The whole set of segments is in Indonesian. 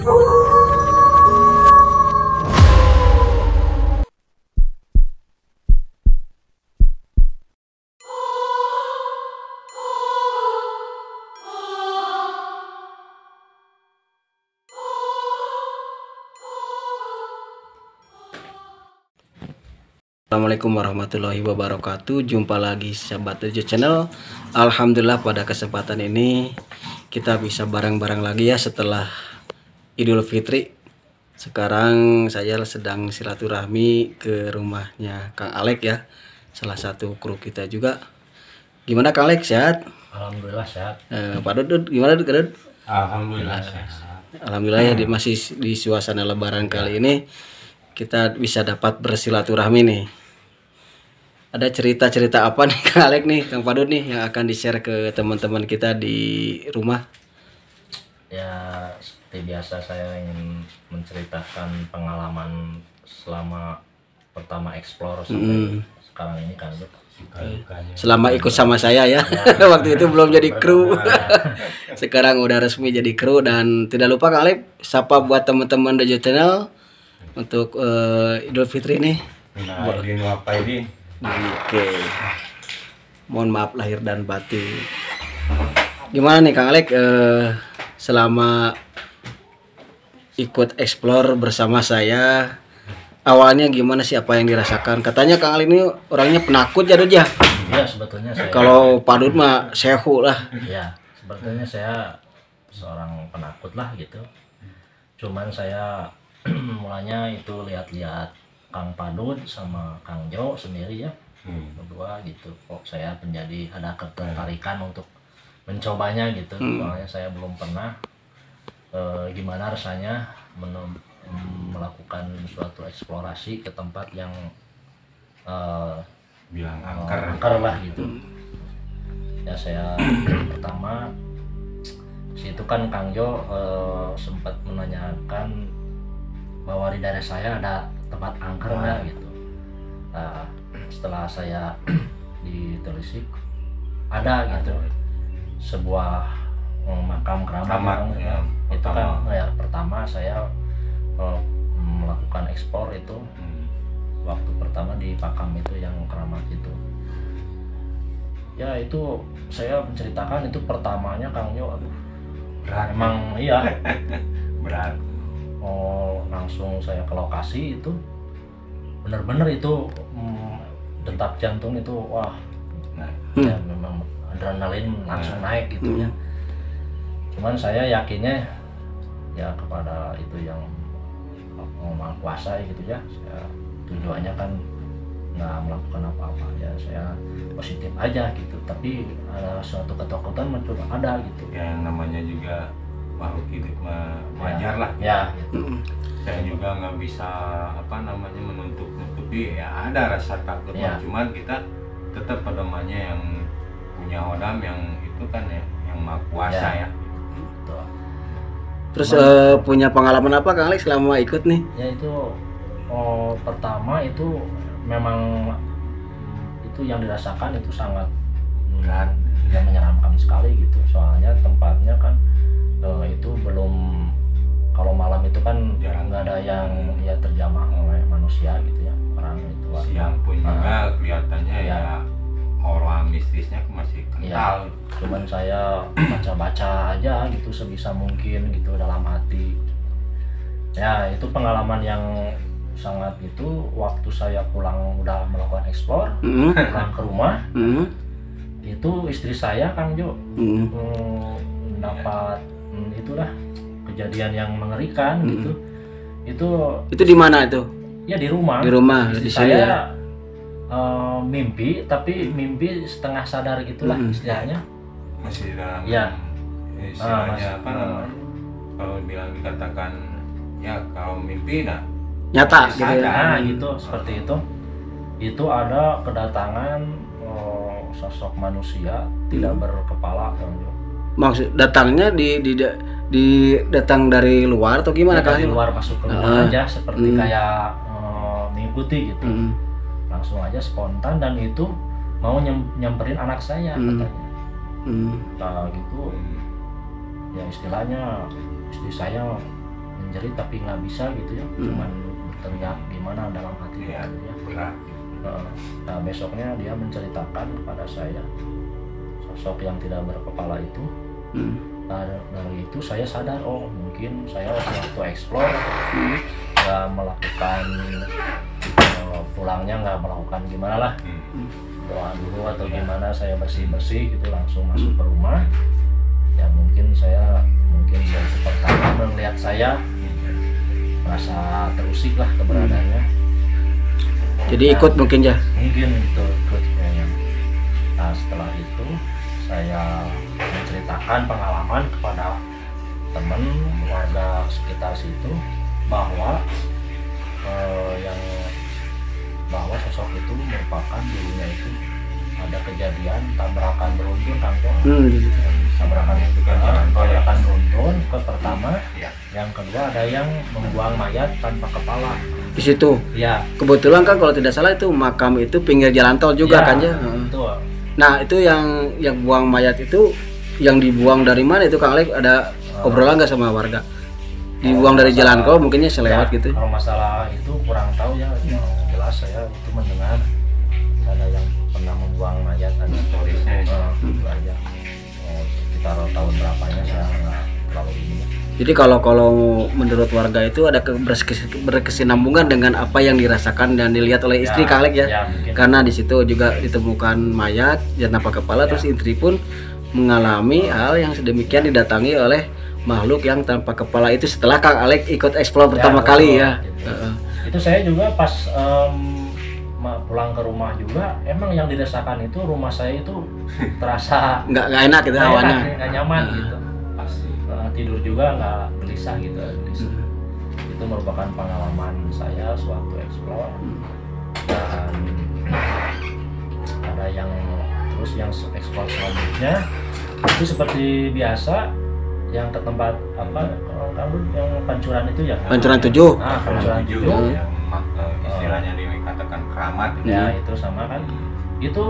Assalamualaikum warahmatullahi wabarakatuh. Jumpa lagi sahabat Tejo Channel. Alhamdulillah pada kesempatan ini kita bisa bareng-bareng lagi ya setelah Idul Fitri. Sekarang saya sedang silaturahmi ke rumahnya Kang Alek ya, salah satu kru kita juga. Gimana Kang Alek, sehat? Alhamdulillah sehat. Pak Dudut gimana Dudut? Alhamdulillah sehat. Alhamdulillah ya, masih di suasana Lebaran kali ini kita bisa dapat bersilaturahmi nih. Ada cerita-cerita apa nih Kang Alek nih, Kang Padut nih yang akan di-share ke teman-teman kita di rumah? Ya seperti biasa saya ingin menceritakan pengalaman selama pertama explore sampai sekarang ini kan. Selama ikut sama saya ya. Waktu itu belum jadi kru. Sekarang udah resmi jadi kru. Dan tidak lupa Kang Alek sapa buat teman-teman Tejo Channel untuk Idul Fitri nih. Oke. Mohon maaf lahir dan batin. Gimana nih Kang Alek selama ikut explore bersama saya, awalnya gimana sih, apa yang dirasakan? Katanya Kang Alek ini orangnya penakut ya Dud ya? Iya sebetulnya saya. Kalau Padut mah sehu lah. Iya sebetulnya saya seorang penakut lah gitu. Cuman saya mulanya itu lihat-lihat Kang Padut sama Kang Jo sendiri ya, berdua gitu. Kok saya menjadi ada ketertarikan untuk mencobanya gitu. Soalnya saya belum pernah gimana rasanya melakukan suatu eksplorasi ke tempat yang bilang angker lah gitu. Ya saya pertama situ kan Kang Jo sempat menanyakan bahwa di daerah saya ada tempat angker nggak gitu. Setelah saya ditelisik ada gitu sebuah makam keramat ya. Itu kan ya pertama saya melakukan ekspor itu waktu pertama di makam itu yang keramat itu. Ya itu saya menceritakan itu pertamanya Kang Jo, aduh berat. Emang iya berat. Langsung saya ke lokasi itu bener-bener itu detak jantung itu wah ya memang adrenalin langsung naik gitu ya. Cuman saya yakinnya ya kepada itu yang Maha Kuasa gitu ya. Saya tujuannya kan nggak melakukan apa-apa ya, saya positif aja gitu. Tapi ada suatu ketakutan mencoba ada gitu. Yang namanya juga makhluk hidup wajar lah ya gitu. Saya juga nggak bisa menutupi ya ada rasa takut ya. Cuman kita tetap pedomannya yang punya hodam yang itu kan ya, yang Maha Kuasa ya. Betul. Terus punya pengalaman apa Kang Alek selama ikut nih? Ya itu pertama itu memang itu yang dirasakan itu sangat berat dan menyeramkan sekali gitu. Soalnya tempatnya kan itu belum, kalau malam itu kan nggak ada yang ya terjamah oleh manusia gitu ya, orang itu. Siang pun juga kelihatannya ya aura mistisnya masih kental. Ya, cuman saya baca-baca aja gitu sebisa mungkin gitu dalam hati. Ya itu pengalaman yang sangat itu waktu saya pulang udah melakukan eksplor, pulang ke rumah, itu istri saya Kang Jo dapat itulah kejadian yang mengerikan gitu. Itu di mana itu? Ya di rumah. Di rumah. Istri di saya ya? Mimpi, tapi mimpi setengah sadar gitulah istilahnya. Masih dalam ya. Istilahnya apa namanya? Kalau bilang dikatakan ya kalau mimpi nyata gitu ya. Nah gitu seperti itu. Itu ada kedatangan sosok manusia tidak berkepala. Maksud datangnya datang dari luar atau gimana ya, kan? Dari luar masuk ke rumah aja seperti kayak mengikuti gitu. Langsung aja spontan dan itu mau nyamperin anak saya katanya. Nah gitu ya istilahnya istri saya menjerit tapi nggak bisa gitu ya, cuman teriak gimana dalam hati ya, gitu ya. berat. Nah besoknya dia menceritakan kepada saya sosok yang tidak berkepala itu. Nah, dari itu saya sadar, oh mungkin saya waktu explore nggak melakukan pulangnya nggak melakukan gimana lah, doa dulu atau gimana, saya bersih gitu langsung masuk ke rumah. Ya mungkin dia itu pertama melihat saya merasa terusik lah keberadaannya. Jadi ikut mungkin ya. Mungkin itu ikut kayaknya. Nah setelah itu saya menceritakan pengalaman kepada teman warga sekitar situ bahwa bahwa sosok itu merupakan dulunya itu ada kejadian tabrakan beruntun tabrakan beruntun ke pertama, yang kedua ada yang membuang mayat tanpa kepala Di situ. ya. Kebetulan kan kalau tidak salah itu makam itu pinggir jalan tol juga kan ya. Betul. Nah itu yang buang mayat itu yang dibuang dari mana itu Kang Alek, ada obrolan nggak sama warga? Dibuang dari jalan tol mungkinnya selewat ya, gitu. Kalau masalah itu kurang tahu ya, yang jelas saya itu mendengar ada yang pernah membuang mayat, ada Historisnya itu aja. Sekitar tahun berapanya saya nggak terlalu ini. Jadi kalau menurut warga itu ada berkesinambungan dengan apa yang dirasakan dan dilihat oleh istri Kang Alek ya. Mungkin. Karena di situ juga ditemukan mayat dan tanpa kepala, terus istri pun mengalami hal yang sedemikian didatangi oleh makhluk yang tanpa kepala itu setelah Kang Alek ikut explore pertama kali ya. Gitu. Itu saya juga pas pulang ke rumah juga, emang yang dirasakan itu rumah saya itu terasa nggak enak gitu hawanya. Nggak nyaman gitu. pasti. Tidur juga nggak gelisah gitu. Itu merupakan pengalaman saya sewaktu explore. Dan ada yang terus yang explore selanjutnya itu seperti biasa yang ke tempat apa kalau yang pancuran itu ya, Pancuran 7. Pancuran 7 yang istilahnya dikatakan keramat ya. Itu sama kan, itu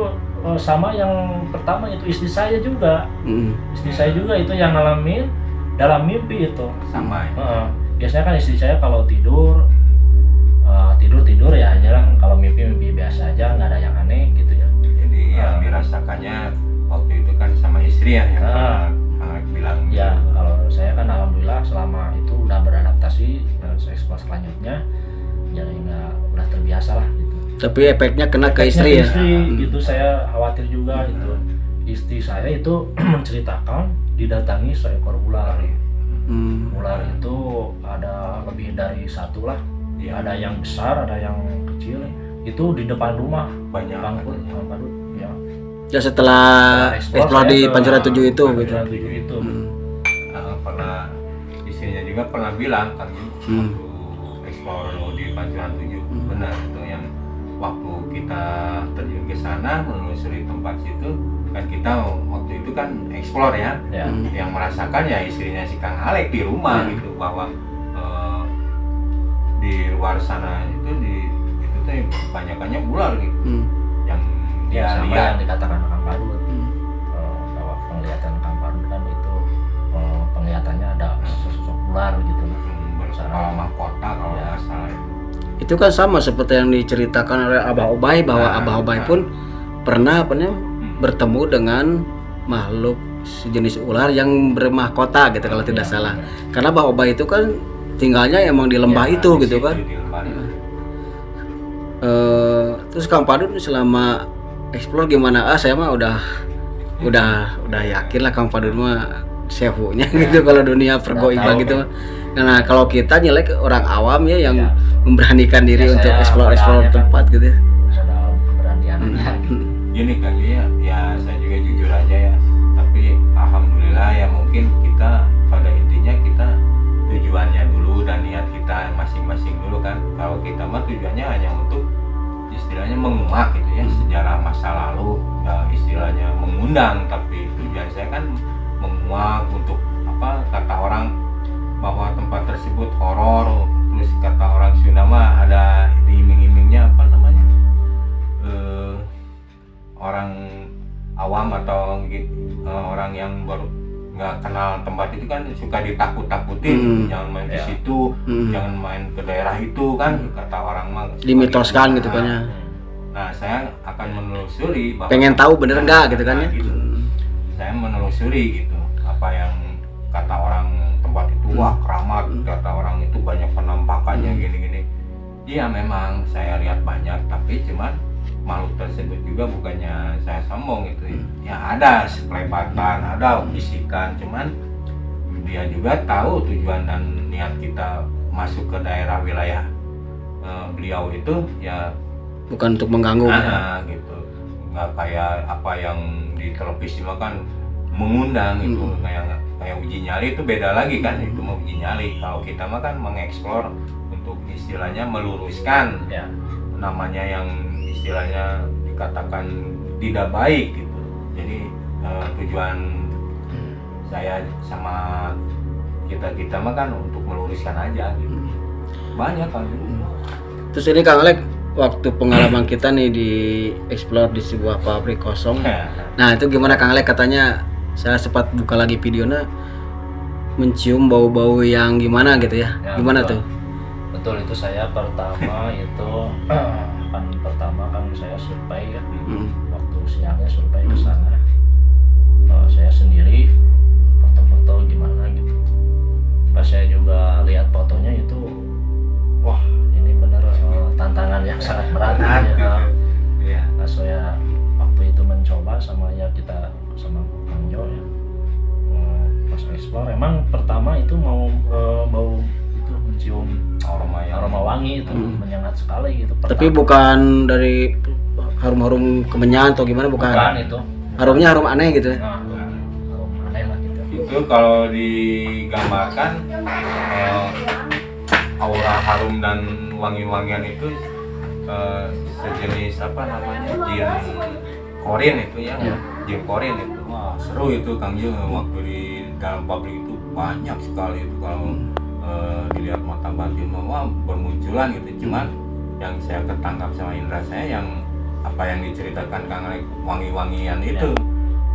sama yang pertama itu istri saya juga. Istri saya juga itu yang ngalamin dalam mimpi itu sama ya. Biasanya kan istri saya kalau tidur ya jarang, kalau mimpi biasa aja, nggak ada yang aneh gitu ya. Jadi yang dirasakannya waktu itu kan sama istri ya yang bilang ya. Kalau saya kan alhamdulillah selama itu udah beradaptasi, saya explore selanjutnya jadi udah terbiasa lah gitu. Tapi efeknya kena ke istri ya. Gitu, saya khawatir juga itu. Istri saya itu menceritakan didatangi seekor ular. Ular itu ada lebih dari satu lah. Ada yang besar, ada yang kecil. Itu di depan rumah banyak Bang Padut ya. Ya setelah explore di Pancuran 7 itu gitu. Pancuran 7 itu. Pernah istrinya juga pernah bilang kan waktu explore di Pancuran 7 benar itu yang waktu kita terjun ke sana menelusuri tempat situ kan, kita waktu itu kan explore ya. Yang merasakan ya istrinya si Kang Alek di rumah gitu, bahwa di luar sana itu tuh banyakannya ular gitu. Yang dia sama lihat yang dikatakan Kang Padut, bahwa penglihatan Kang Padut kan itu penglihatannya ada sosok ular gitu bersama mahkota kalau nggak salah. Itu kan sama seperti yang diceritakan oleh Abah Obay, bahwa Abah Obay pun pernah bertemu dengan makhluk sejenis ular yang bermahkota gitu kalau tidak salah. Karena Abah Obay itu kan tinggalnya emang di lembah itu gitu kan. Terus Kang Padut selama explore gimana? Saya mah udah yakin lah Kang Padut mah sefunya gitu kalau dunia pergoiban gitu. Nah kalau kita nyelek orang awam ya yang memberanikan diri untuk explore tempat gitu. Ada keberaniannya. Gini Kang ya saya juga jujur aja ya. Tapi alhamdulillah ya mungkin kita pada intinya kita tujuannya dulu dan niat kita masing-masing dulu kan. Kalau kita mah tujuannya hanya untuk istilahnya menguak gitu ya sejarah masa lalu, ya istilahnya mengundang, tapi tujuan saya kan menguak untuk apa, kata orang bahwa tempat tersebut horor, terus kata orang Sunda mah ada diiming-imingnya apa namanya, orang awam atau orang yang baru nggak kenal tempat itu kan suka ditakut-takutin, jangan main di situ, jangan main ke daerah itu kan, kata orang mah dimitoskan gitu kan ya. Nah, saya akan menelusuri bahwa Pengen tahu bener nggak gitu kan ya. gitu. Saya menelusuri gitu apa yang kata orang tempat itu, wah keramat, kata orang itu banyak penampakannya gini-gini. Iya memang saya lihat banyak, tapi cuman makhluk tersebut juga bukannya saya sombong gitu ya, ada sekelebatan, ada bisikan, cuman dia juga tahu tujuan dan niat kita masuk ke daerah wilayah beliau itu ya Bukan untuk mengganggu gitu, nggak kayak apa yang di televisi mah kan mengundang itu, kayak uji nyali itu beda lagi kan, itu mau uji nyali. Kalau kita mah kan mengeksplor untuk istilahnya meluruskan namanya yang istilahnya dikatakan tidak baik gitu. Jadi tujuan saya sama kita mah kan untuk meluruskan aja gitu. Banyak kan. Terus ini Kang Alek, waktu pengalaman kita nih di explore di sebuah pabrik kosong. Nah itu gimana Kang Alek, katanya saya sempat buka lagi videonya, mencium bau-bau yang gimana gitu ya, gimana betul. tuh? Betul, itu saya pertama itu kan pertama kan saya survei ya, waktu siangnya survei ke sana, saya sendiri foto-foto gimana gitu. Pas saya juga lihat fotonya itu, wah ini bener tantangan yang sangat berat ya. Nah saya waktu itu mencoba sama ya kita sama Kang Jo ya, pas explore emang pertama itu mau bau itu mencium aroma wangi itu menyengat sekali gitu. Tapi bukan dari harum-harum kemenyan atau gimana, bukan itu. Harumnya harum aneh gitu ya. Harum aneh lah gitu. Itu kalau digambarkan aura harum dan wangi-wangian itu sejenis apa namanya, jin korin itu ya, jin korin itu. Wah seru itu Kang Jo, waktu di dalam pabrik itu banyak sekali itu kalau dilihat mata batin, wah bermunculan gitu. Cuman yang saya ketangkap sama indra saya yang apa yang diceritakan Kang Alek wangi-wangian itu,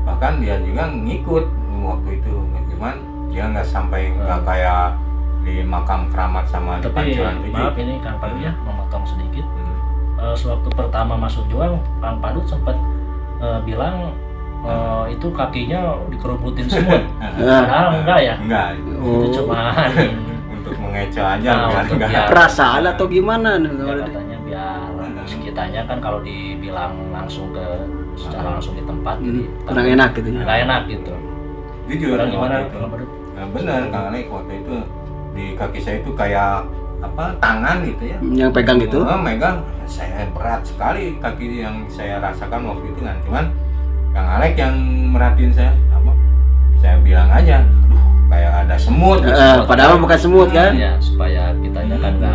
bahkan dia juga ngikut waktu itu, cuman dia nggak sampai nggak kayak di makam keramat sama di Tapi Pancuran 7. maaf ini Kang Padut ya, memotong sedikit. Sewaktu pertama masuk jual, Kang Padut sempat bilang itu kakinya dikerubutin semut. Padahal enggak ya? Enggak, Itu cuman untuk mengecoh aja, enggak. Perasaan atau gimana nih? ya, katanya biar sekitarnya kan kalau dibilang langsung secara langsung di tempat jadi Kurang enak gitu ya. nggak enak gitu. Jujur Orang gimana waktu itu. Kang Padut? Nah, benar Kang Alek, waktu itu di kaki saya itu kayak apa, tangan gitu ya, Yang pegang gitu? megang. Saya berat sekali kaki yang saya rasakan waktu itu kan. Cuman Kang Alek yang merhatiin saya, apa, saya bilang aja, aduh kayak ada semut gitu. Padahal bukan semut kan? Ya supaya kitanya kan nggak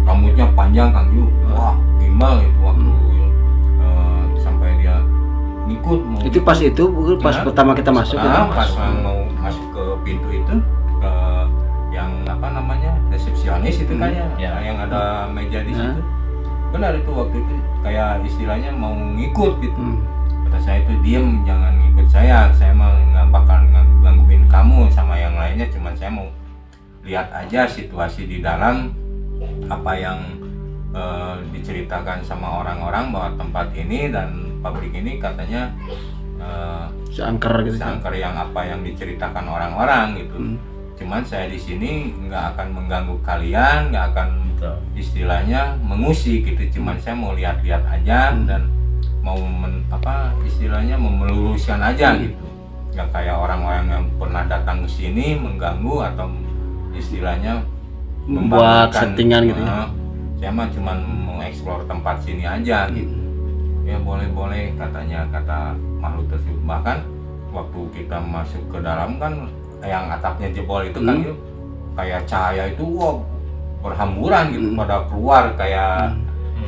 Rambutnya panjang Kang Ju, wah gimbal itu waktu sampai dia ngikut mau. Itu pas pas pertama kita masuk gitu. Pas mau masuk ke pintu itu, ke yang apa namanya, resepsionis itu kan ya, yang ada meja di situ. Benar itu waktu itu kayak istilahnya mau ngikut gitu. Kata saya itu, diem, jangan ngikut saya mah nggak bakal gangguin kamu sama yang lainnya, cuman saya mau lihat aja situasi di dalam, apa yang diceritakan sama orang-orang bahwa tempat ini dan pabrik ini katanya Seangker gitu. seangker yang apa yang diceritakan orang-orang gitu. Cuman saya di sini nggak akan mengganggu kalian, nggak akan istilahnya mengusik gitu. Cuman saya mau lihat-lihat aja dan mau istilahnya meluruskan aja gitu. Nggak kayak orang-orang yang pernah datang ke sini mengganggu atau istilahnya Membuat settingan gitu ya. Saya mah cuma mau eksplor tempat sini aja gitu. Ya boleh-boleh katanya, kata makhluk tersebut. Bahkan waktu kita masuk ke dalam kan, yang atapnya jebol itu kan yuk, kayak cahaya itu wah berhamburan gitu pada keluar, kayak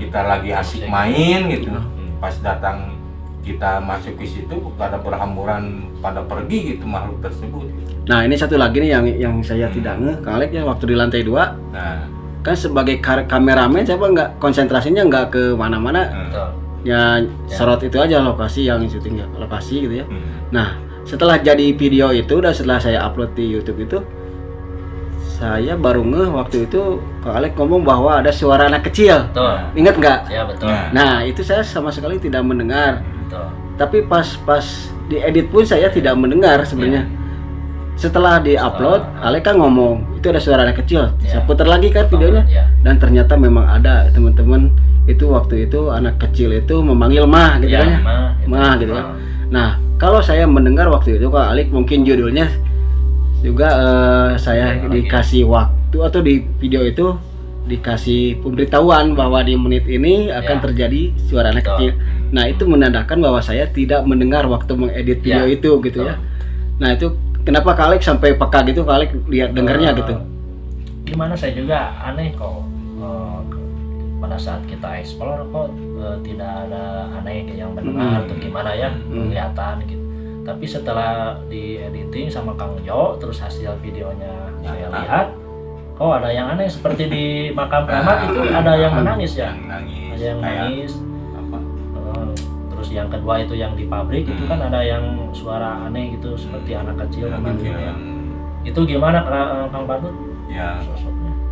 kita lagi asik main gitu. Pas datang kita masuk ke situ pada berhamburan, pada pergi gitu makhluk tersebut. Nah ini satu lagi nih yang saya tidak ngeh, Kang Alek, ya waktu di lantai 2. Nah, kan sebagai kameramen siapa nggak konsentrasinya nggak ke mana-mana, ya sorot itu aja lokasi yang syuting ya, lokasi gitu ya. Nah setelah jadi video itu dan setelah saya upload di YouTube itu, saya baru ngeh waktu itu Kang Alek ngomong bahwa ada suara anak kecil. Betul. Ingat nggak? Ya betul. Nah itu saya sama sekali tidak mendengar. Betul. Tapi pas diedit pun saya tidak mendengar sebenarnya. Setelah diupload, Alek kan ngomong itu ada suara anak kecil. Saya putar lagi kan videonya, dan ternyata memang ada teman-teman. Itu waktu itu anak kecil itu memanggil mah gitu kan ya. Mah gitu kan. Nah kalau saya mendengar waktu itu Kang Alek mungkin judulnya juga saya dikasih waktu atau di video itu dikasih pemberitahuan bahwa di menit ini akan terjadi suara anak kecil. Nah itu menandakan bahwa saya tidak mendengar waktu mengedit video itu gitu ya. Nah itu kenapa Kang Alek sampai peka gitu, Kang Alek lihat dengarnya gitu? Gimana saya juga aneh kok pada saat kita explore kok tidak ada aneh yang mendengar atau gimana ya kelihatan gitu. Tapi setelah di editing sama Kang Jo, terus hasil videonya saya lihat, kok ada yang aneh seperti di makam keramat itu ada yang menangis ya, ada yang nangis. Terus yang kedua itu yang di pabrik itu kan ada yang suara aneh gitu seperti anak kecil memanggil. Itu gimana Kang Badut? Ya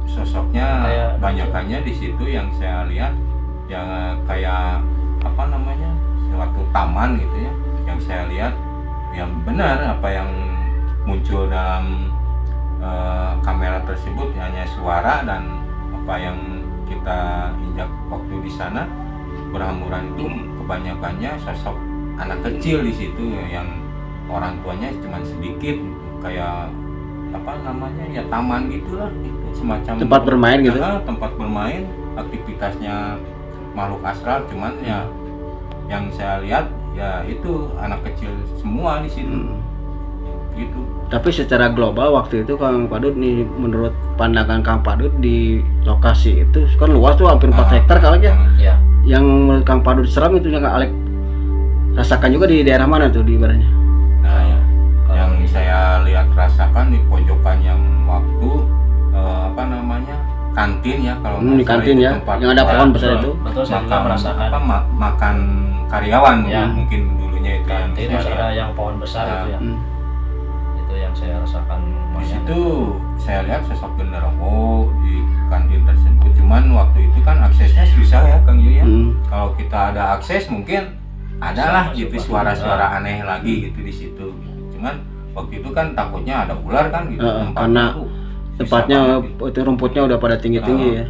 sosoknya banyakannya di situ yang saya lihat yang kayak apa namanya suatu taman gitu ya, yang saya lihat yang benar apa yang muncul dalam kamera tersebut hanya suara, dan apa yang kita injak waktu di sana berhamburan itu kebanyakannya sosok anak kecil di situ yang orang tuanya cuma sedikit, kayak apa namanya ya taman gitulah, itu semacam tempat bermain gitu. Tempat bermain, aktivitasnya makhluk astral, cuman ya yang saya lihat ya itu anak kecil semua di situ. Gitu. Tapi secara global waktu itu Kang Padut nih, menurut pandangan Kang Padut di lokasi itu kan luas tuh hampir 4 hektar kali ya. Yang menurut Kang Padut seram itu yang Kang Alek rasakan juga di daerah mana tuh di ibaratnya? Nah, yang saya lihat rasakan di pojokan yang waktu apa namanya kantin ya, kalau di kantin ya, yang ada pohon besar itu. Betul, saya juga merasakan makan karyawan mungkin dulunya itu kantin, yang terus ada yang pohon besar itu ya. Itu yang saya rasakan. Di situ saya lihat sosok genderuwo di kantin tersebut, cuman waktu itu kan aksesnya susah ya Kang Yu ya. Kalau kita ada akses mungkin adalah gitu suara-suara aneh lagi gitu di situ. Cuman waktu itu kan takutnya ada ular kan gitu. Karena tempatnya itu rumputnya udah pada tinggi-tinggi ya.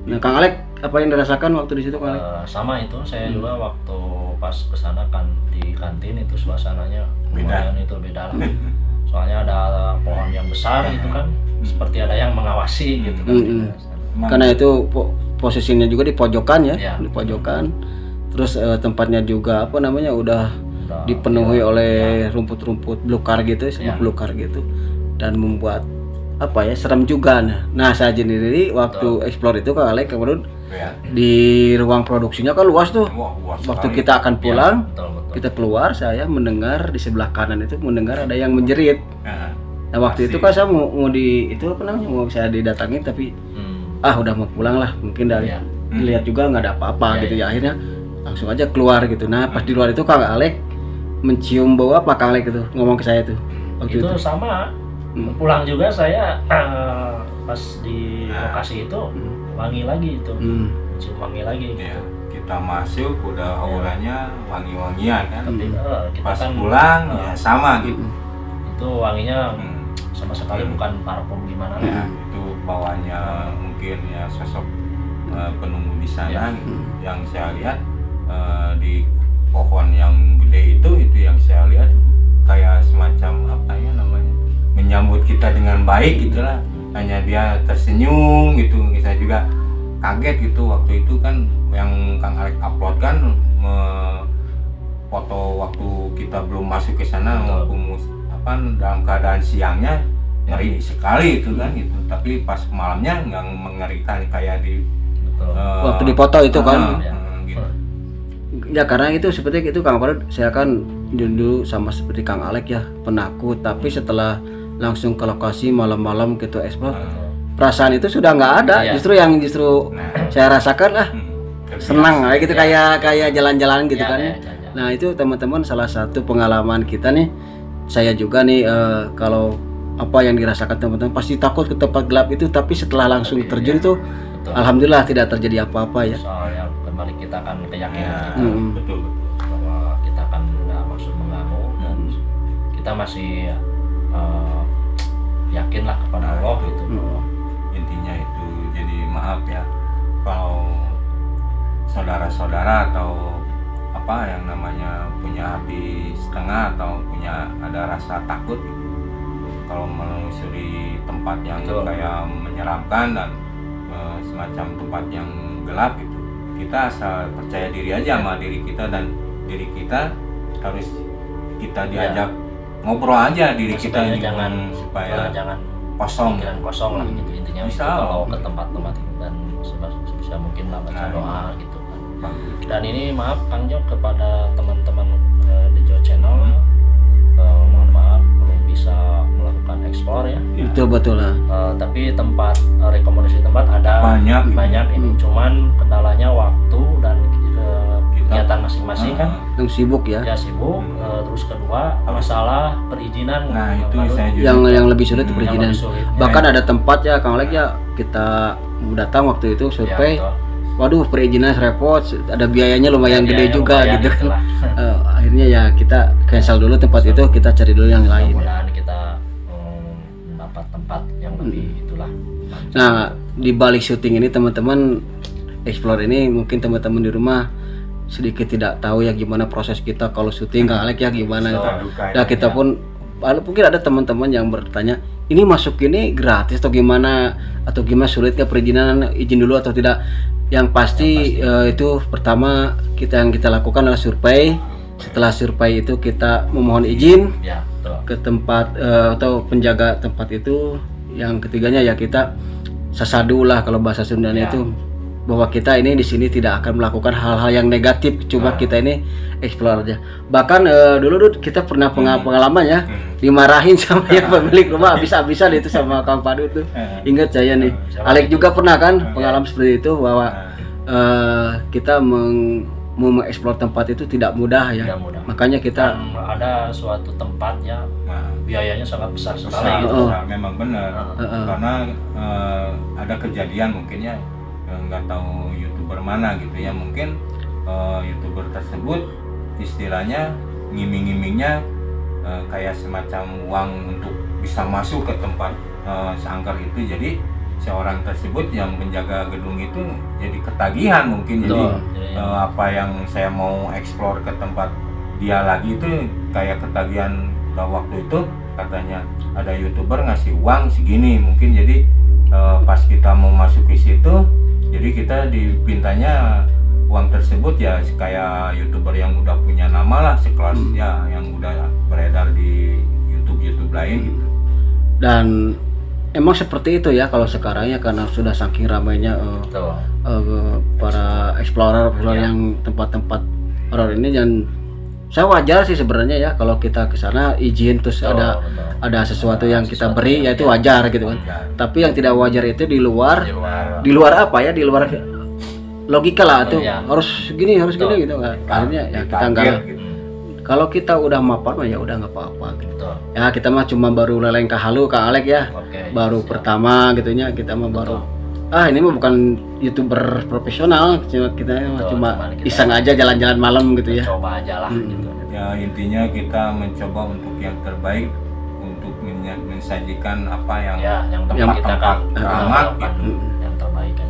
Nah Kang Alek apa yang dirasakan waktu di situ Kang Alek? Sama itu saya juga waktu pas kesana kan di kantin itu suasananya lumayan itu beda lah. Soalnya ada pohon yang besar itu kan seperti ada yang mengawasi gitu kan. Karena itu posisinya juga di pojokan ya, di pojokan. Terus tempatnya juga apa namanya udah dipenuhi oleh rumput-rumput belukar gitu, belukar gitu, dan membuat apa ya serem juga. Nah saya sendiri waktu explore itu Kang Alek kemudian di ruang produksinya kan luas tuh. Waktu kita akan pulang, kita keluar, saya mendengar di sebelah kanan itu mendengar ada yang menjerit. Nah waktu itu kan saya mau di itu apa namanya mau saya didatangin tapi udah mau pulang lah, mungkin dari lihat juga nggak ada apa-apa gitu ya, akhirnya langsung aja keluar gitu. Nah pas di luar itu Kang Alek mencium bau apa Kang Alek itu ngomong ke saya tuh waktu itu? Sama pulang juga saya pas di lokasi itu wangi lagi itu, cium wangi lagi gitu. Kita masuk udah auranya wangi-wangian kan. Kita pas kan pulang ya sama gitu. Itu wanginya sama sekali bukan parfum gimana lah. Itu bawanya mungkin ya sosok penunggu di sana gitu. Yang saya lihat di pohon yang gede itu yang saya lihat kayak semacam apa ya namanya menyambut kita dengan baik gitulah, hanya dia tersenyum gitu. Saya juga kaget gitu waktu itu kan yang Kang Alek upload kan foto waktu kita belum masuk ke sana maupun apa dalam keadaan siangnya ngeri sekali itu kan gitu, tapi pas malamnya nggak mengerikan kayak di waktu dipoto itu kan gitu. Ya karena itu seperti itu Kang Padut, saya kan dulu sama seperti Kang Alek ya penakut, tapi setelah langsung ke lokasi malam-malam gitu explore, perasaan itu sudah nggak ada. Justru saya rasakan senang kayak gitu, kayak jalan-jalan gitu kan. Nah itu teman-teman salah satu pengalaman kita nih saya juga nih kalau apa yang dirasakan teman-teman pasti takut ke tempat gelap itu, tapi setelah langsung terjun itu Betul. alhamdulillah tidak terjadi apa-apa ya. Soalnya kembali kita kan keyakinan Ya, kita betul. bahwa kita kan nggak maksud mengganggu dan kita masih yakinlah kepada Allah gitu. Intinya itu. Jadi maaf ya kalau saudara-saudara atau apa yang namanya punya hati setengah atau punya ada rasa takut gitu, kalau menelusuri tempat yang Betul. kayak menyeramkan dan semacam tempat yang gelap itu, kita asal percaya diri aja sama diri kita, dan diri kita harus kita diajak ngobrol aja diri kita Maksudnya ini, supaya jangan kosong. pikiran kosong lah gitu intinya. Bisa. Itu kalau ke tempat-tempat itu dan sebisa mungkin lah baca Nah, doa gitu kan. Bagus. Dan ini maaf Kang Jo kepada teman-teman The Jo Channel, mohon maaf belum bisa melakukan explore ya. Betul lah. Tapi tempat rekomendasi tempat ada Banyak. ini, cuman kendalanya waktu dan kegiatan masing-masing kan Yang sibuk ya. ya sibuk. Terus kedua masalah perizinan. Nah itu Lalu saya juga Yang lebih sulit itu yang perizinan. lebih sulit. Bahkan ada tempat ya Kang Lek ya, kita datang waktu itu Ya, survei, betul. waduh perizinan repot, ada biayanya lumayan gede Biaya juga lumayan gitu kan. itulah. Akhirnya ya kita cancel dulu tempat itu, kita cari dulu yang lain. Mudah-mudahan kita mendapat tempat yang lebih itulah. Nah, di balik syuting ini teman-teman explore ini, mungkin teman-teman di rumah sedikit tidak tahu ya gimana proses kita kalau syuting Kang Alek ya gimana gitu. Nah, kita pun mungkin ada teman-teman yang bertanya, ini masuk ini gratis atau gimana sulitnya perizinan, izin dulu atau tidak. Yang pasti itu pertama yang kita lakukan adalah survei. Setelah survei itu kita memohon izin Ya, betul. ke tempat atau penjaga tempat itu. Yang ketiganya ya kita sasadu lah kalau bahasa Sundanya Ya. itu, bahwa kita ini di sini tidak akan melakukan hal-hal yang negatif, cuma kita ini explore aja. Bahkan dulu kita pernah pengalaman ya, dimarahin sama yang pemilik rumah habis-habisan itu sama Kang Padu tuh. Ingat saya nih, Alek juga pernah kan pengalaman seperti itu, bahwa kita mau mengeksplor tempat itu tidak mudah ya. Tidak mudah. Makanya kita Dan ada suatu tempatnya biayanya sangat besar sekali besar, gitu. memang benar. Karena ada kejadian mungkinnya nggak tahu YouTuber mana gitu ya, mungkin YouTuber tersebut istilahnya ngiming-ngimingnya kayak semacam uang untuk bisa masuk ke tempat seangker itu. Jadi seorang tersebut yang menjaga gedung itu jadi ketagihan mungkin. Jadi apa yang saya mau explore ke tempat dia lagi itu kayak ketagihan. Waktu itu katanya ada YouTuber ngasih uang segini mungkin, jadi pas kita mau masuk ke situ, jadi kita dipintanya uang tersebut ya kayak YouTuber yang udah punya nama lah sekelas ya, yang udah beredar di YouTube lain gitu. dan emang seperti itu ya kalau sekarang ya, karena sudah saking ramainya para explorer yang tempat-tempat horor ini. Dan saya wajar sih sebenarnya ya kalau kita ke sana izin terus ada sesuatu yang kita beri, ya itu wajar gitu kan. Tapi yang tidak wajar itu di luar apa ya, di luar logika lah tuh, harus gini gitu kan. Akhirnya ya kita enggak, kalau kita udah mapan mah ya udah nggak apa-apa gitu. Ya kita mah cuma baru lelengkah halu Kang Alek ya, baru pertama gitunya, kita mah baru ini mah bukan YouTuber profesional, kita cuma iseng aja jalan-jalan malam gitu ya. Coba aja lah gitu. Ya intinya kita mencoba untuk yang terbaik, untuk mensajikan apa yang kita kan ramah gitu. Yang terbaik kan.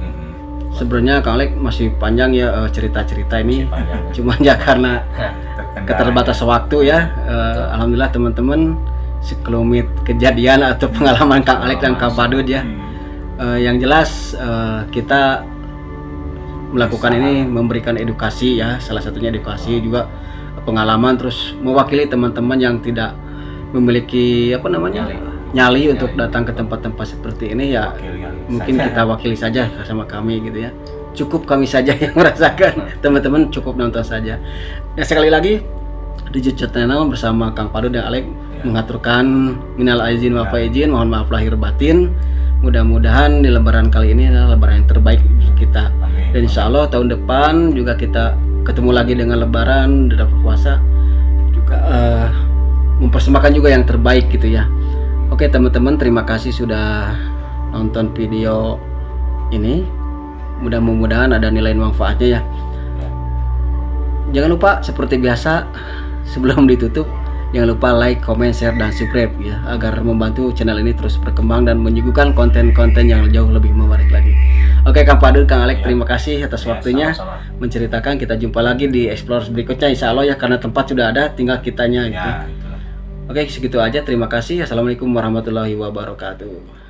Sebenarnya Kang Alek masih panjang ya cerita-cerita ini, cuman ya karena keterbatasan waktu ya. Alhamdulillah teman-teman, sekelumit kejadian atau pengalaman Kang Alek dan Kang Padud ya. Yang jelas kita melakukan ini memberikan edukasi ya, salah satunya edukasi, juga pengalaman, terus mewakili teman-teman yang tidak memiliki nyali untuk datang ke tempat-tempat seperti ini ya, mungkin kita wakili saja sama kami gitu ya. Cukup kami saja yang merasakan, teman-teman cukup nonton saja. Dan sekali lagi di YouTube Channel bersama Kang Padud dan Alek mengaturkan minal aizin wal faizin, mohon maaf lahir batin. Mudah-mudahan di lebaran kali ini adalah lebaran yang terbaik untuk kita. Dan insya Allah tahun depan juga kita ketemu lagi dengan lebaran, dapat puasa juga mempersembahkan juga yang terbaik gitu ya. Oke teman-teman, terima kasih sudah nonton video ini. Mudah-mudahan ada nilai manfaatnya ya. Jangan lupa seperti biasa sebelum ditutup, jangan lupa like, comment, share, dan subscribe ya, agar membantu channel ini terus berkembang dan menyuguhkan konten-konten yang jauh lebih menarik lagi. Oke Kang Padun, Kang Alek, terima kasih atas waktunya menceritakan. Kita jumpa lagi di Explore berikutnya insya Allah ya, karena tempat sudah ada, tinggal kitanya gitu. Oke, segitu aja, terima kasih. Assalamualaikum warahmatullahi wabarakatuh.